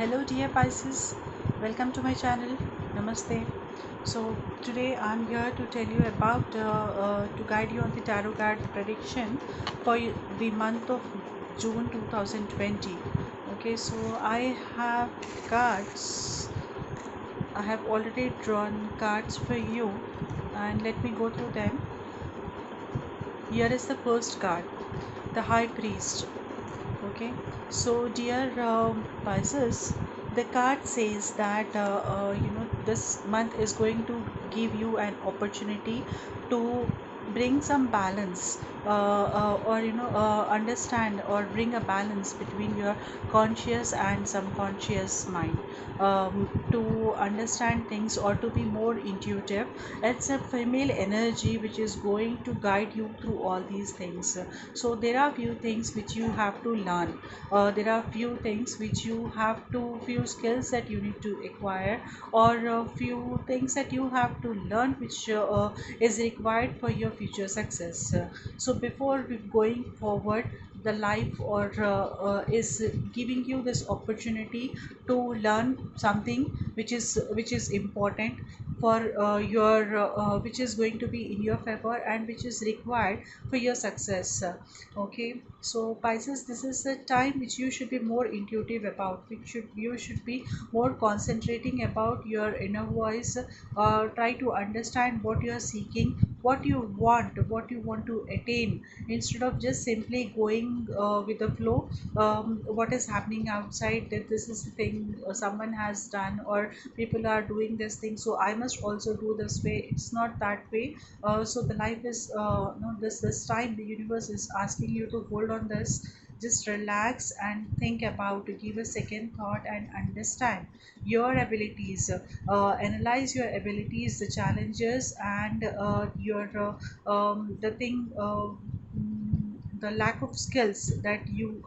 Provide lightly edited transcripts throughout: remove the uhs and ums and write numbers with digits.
Hello dear Pisces, welcome to my channel. Namaste. So today I'm here to tell you about to guide you on the tarot card prediction for the month of June 2020. Okay, so I have cards. I have already drawn cards for you, and let me go through them. Here is the first card, the High Priest. Okay, so dear Pisces, the card says that this month is going to give you an opportunity to bring some balance, or understand or bring a balance between your conscious and subconscious mind, to understand things or to be more intuitive. It's a female energy which is going to guide you through all these things. So there are few things which you have to learn. There are few things which you have to few skills that you need to acquire, or few things that you have to learn which is required for your future success. So before going forward, the life or is giving you this opportunity to learn something which is important for your which is going to be in your favor and which is required for your success. Okay, so Pisces, this is the time which you should be more intuitive about, which you should be more concentrating about your inner voice. Try to understand what you are seeking, what you want to attain, instead of just simply going with the flow. What is happening outside, that this is the thing someone has done, or people are doing this thing, so I must also do this way. It's not that way. So the life is no, this time the universe is asking you to hold on this. Just relax and think about, to give a second thought and understand your abilities. Analyze your abilities, the challenges, and your the thing the lack of skills that you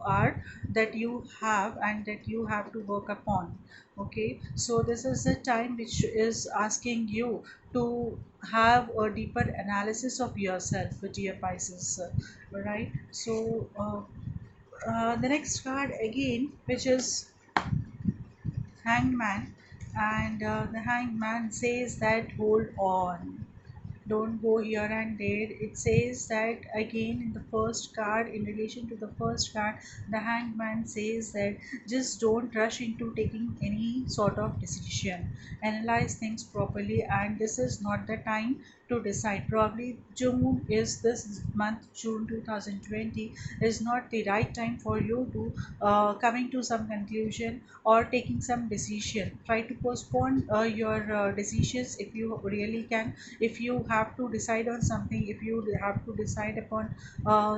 have and that you have to work upon. Okay, so this is the time which is asking you to have a deeper analysis of yourself, dear Pisces. Right, so the next card again, which is Hanged Man, and the Hanged Man says that hold on, don't go here and there. It says that again in the first card, in relation to the first card, the Hanged Man says that just don't rush into taking any sort of decision. Analyze things properly, and this is not the time to decide. Probably June is this month, June 2020 is not the right time for you to coming to some conclusion or taking some decision. Try to postpone your decisions if you really can. If you have to decide on something, if you have to decide upon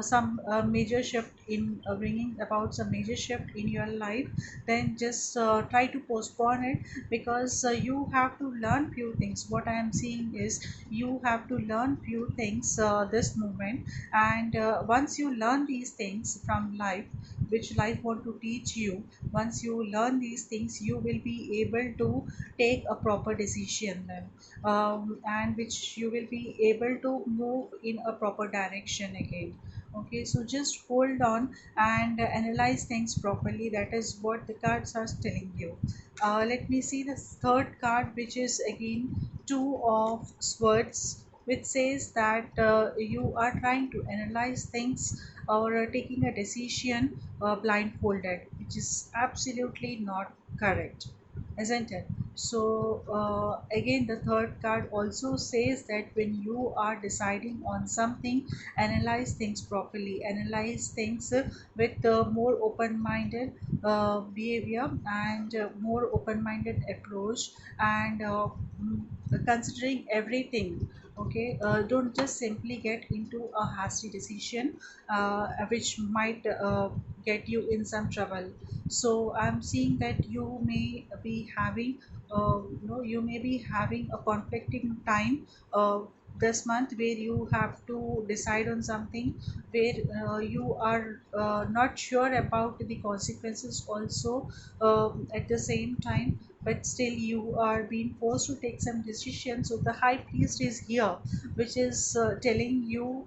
some major shift in bringing about some major shift in your life, then just try to postpone it, because you have to learn few things. What I am seeing is you have to learn few things this moment, and once you learn these things from life, which life want to teach you, once you learn these things, you will be able to take a proper decision then, and which you will be able to move in a proper direction again. Okay, so just hold on and analyze things properly. That is what the cards are telling you. Let me see the third card, which is again Two of Swords, which says that you are trying to analyze things or taking a decision blindfolded, which is absolutely not correct, isn't it? So again, the third card also says that when you are deciding on something, analyze things properly, analyze things with more open-minded behavior, and more open-minded approach, and considering everything. Okay, don't just simply get into a hasty decision which might get you in some trouble. So I'm seeing that you may be having you may be having a conflicting time this month, where you have to decide on something, where you are not sure about the consequences also at the same time, but still you are being forced to take some decisions. So the High Priest is here, which is telling you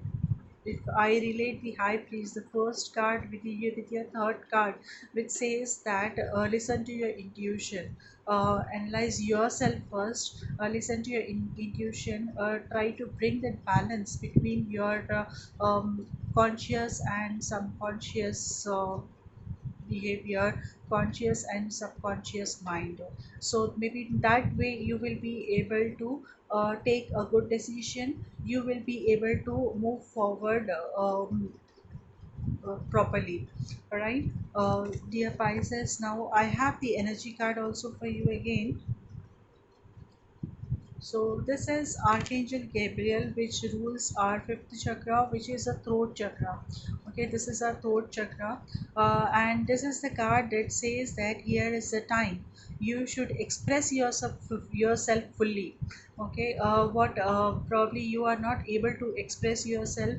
if I relate the High Priest, the first card with your third card, which says that listen to your intuition, analyze yourself first, listen to your intuition, try to bring that balance between your conscious and subconscious behavior, conscious and subconscious mind. So maybe in that way you will be able to take a good decision, you will be able to move forward properly. All right, dear Pisces, now I have the energy card also for you again. So this is Archangel Gabriel, which rules our fifth chakra, which is a throat chakra. Okay, this is our throat chakra, and this is the card that says that here is the time you should express yourself fully. Okay, what probably you are not able to express yourself,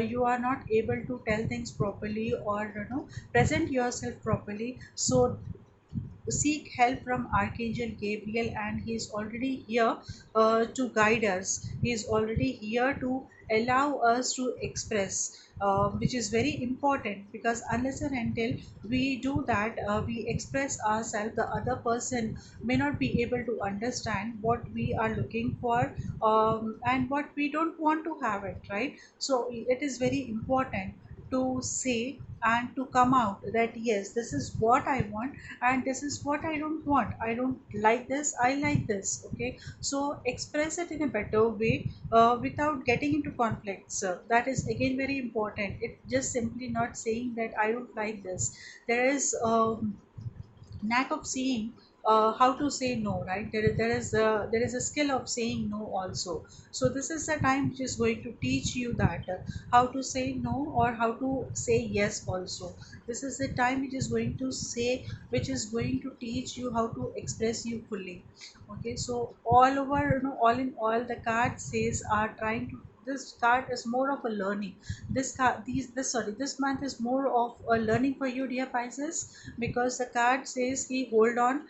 you are not able to tell things properly, or present yourself properly. So seek help from Archangel Gabriel, and he is already here to guide us. He is already here to allow us to express, which is very important, because unless and until we do that, we express ourselves, the other person may not be able to understand what we are looking for, and what we don't want to have it, right? So it is very important to say and to come out that yes, this is what I want, and this is what I don't want. I don't like this, I like this. Okay, so express it in a better way, without getting into conflicts. That is again very important. It just simply not saying that I don't like this. There is knack of seeing how to say no, right? There is a skill of saying no also. So this is the time which is going to teach you that how to say no or how to say yes also. This is the time which is going to teach you how to express you fully. Okay, so all over, all in all, the card says are trying to, this card is more of a learning. This card these this sorry This month is more of a learning for you, dear Pisces, because the card says he hold on.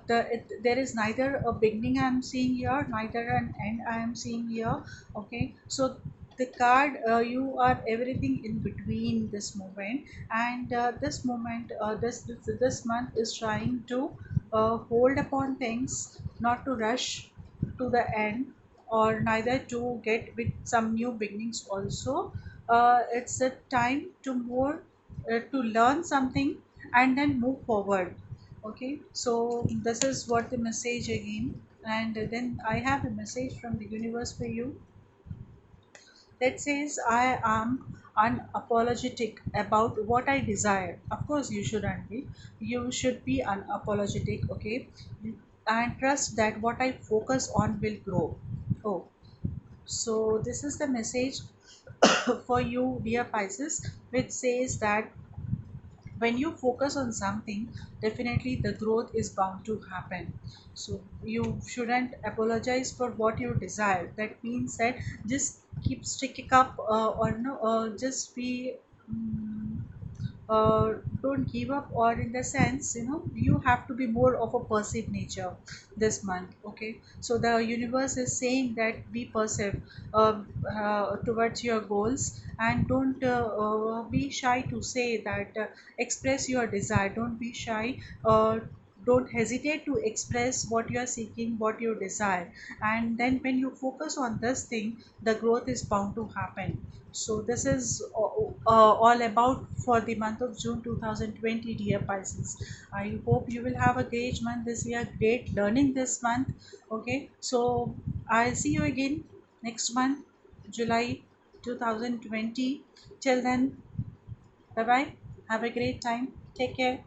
There is neither a beginning I am seeing here, neither an end I am seeing here. Okay, so the card, you are everything in between this moment, and this moment, this month is trying to hold upon things, not to rush to the end, or neither to get with some new beginnings also. It's a time to more to learn something and then move forward. Okay, so this is what the message again, and then I have a message from the universe for you that says I am unapologetic about what I desire. Of course, you shouldn't be. You should be unapologetic, okay? And trust that what I focus on will grow. Oh, so this is the message for you, dear Pisces, which says that when you focus on something, definitely the growth is bound to happen. So you shouldn't apologize for what you desire. That means that just keep sticking up, or no just be don't give up, or in the sense, you have to be more of a perceived nature this month. Okay, so the universe is saying that be perceived towards your goals, and don't be shy to say that, express your desire. Don't be shy, don't hesitate to express what you are seeking, what you desire, and then when you focus on this thing, the growth is bound to happen. So this is all about for the month of June 2020, dear Pisces. I hope you will have a great month this year, great learning this month. Okay, so I'll see you again next month, July 2020. Till then, bye bye. Have a great time. Take care.